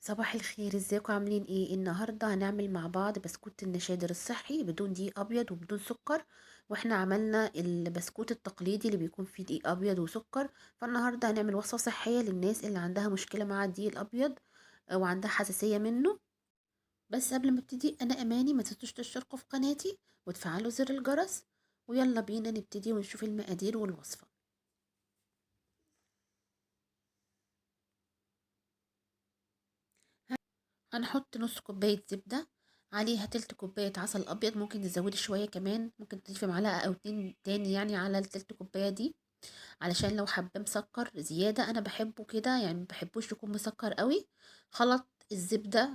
صباح الخير، ازيكم؟ عاملين ايه؟ النهارده هنعمل مع بعض بسكوت النشادر الصحي بدون دقيق ابيض وبدون سكر. واحنا عملنا البسكوت التقليدي اللي بيكون فيه دقيق ابيض وسكر. فالنهارده هنعمل وصفة صحية للناس اللي عندها مشكلة مع الدقيق الابيض وعندها حساسية منه. بس قبل ما ابتدي انا اماني ما تنسوش تشتركوا في قناتي وتفعلوا زر الجرس. ويلا بينا نبتدي ونشوف المقادير والوصفة. هنحط نص كوباية زبدة، عليها تلت كوباية عسل أبيض، ممكن تزودي شوية كمان، ممكن تضيفي معلقة أو اتنين تاني يعني على التلت كوباية دي، علشان لو حابة مسكر زيادة. أنا بحبه كده يعني مبحبوش يكون مسكر قوي. خلط الزبدة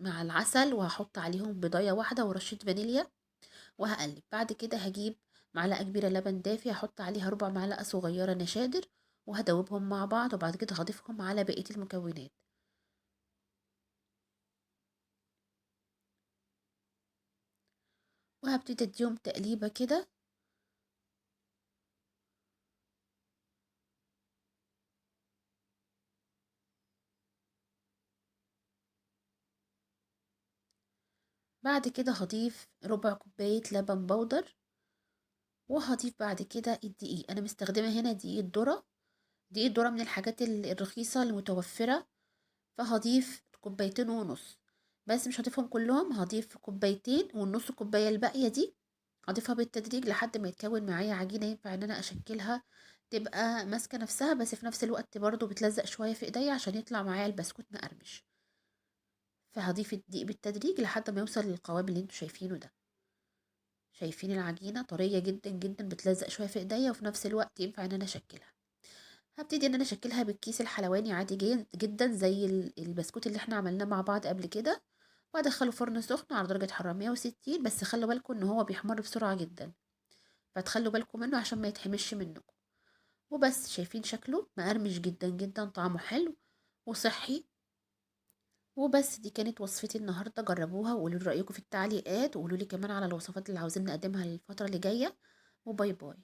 مع العسل، وهحط عليهم بيضاية واحدة ورشة فانيليا، وهقلب. بعد كده هجيب معلقة كبيرة لبن دافي، هحط عليها ربع معلقة صغيرة نشادر، وهدوبهم مع بعض، وبعد كده هضيفهم على بقية المكونات، وهبتدي اديهم تقليبة كده. بعد كده هضيف ربع كوباية لبن بودر، وهضيف بعد كده الدقيق. انا مستخدمة هنا دقيق الذرة. دقيق الذرة من الحاجات الرخيصة المتوفرة. فهضيف كوبايتين ونص، بس مش هضيفهم كلهم، هضيف كوبايتين، والنص كوباية الباقية دي هضيفها بالتدريج لحد ما يتكون معايا عجينة ينفع ان انا اشكلها تبقى ماسكة نفسها، بس في نفس الوقت برضو بتلزق شوية في ايديا عشان يطلع معايا البسكوت مقرمش. فهضيف الدقيق بالتدريج لحد ما يوصل للقوام اللي انتوا شايفينه ده. شايفين العجينة طرية جدا جدا، بتلزق شوية في ايديا، وفي نفس الوقت ينفع ان انا اشكلها. هبتدي ان انا اشكلها بالكيس الحلواني عادي جدا زي البسكوت اللي احنا عملناه مع بعض قبل كده. وادخله فرن سخن على درجة حرارة 160، بس خلوا بالكم ان هو بيحمر بسرعة جدا، فتخلوا بالكم منه عشان ما يتحمش منكم. وبس شايفين شكله مقرمش جدا جدا، طعمه حلو وصحي. وبس دي كانت وصفتي النهارده، جربوها وقولوا لي رأيكم في التعليقات، وقولوا لي كمان على الوصفات اللي عاوزين نقدمها الفترة اللي جاية. وباي باي.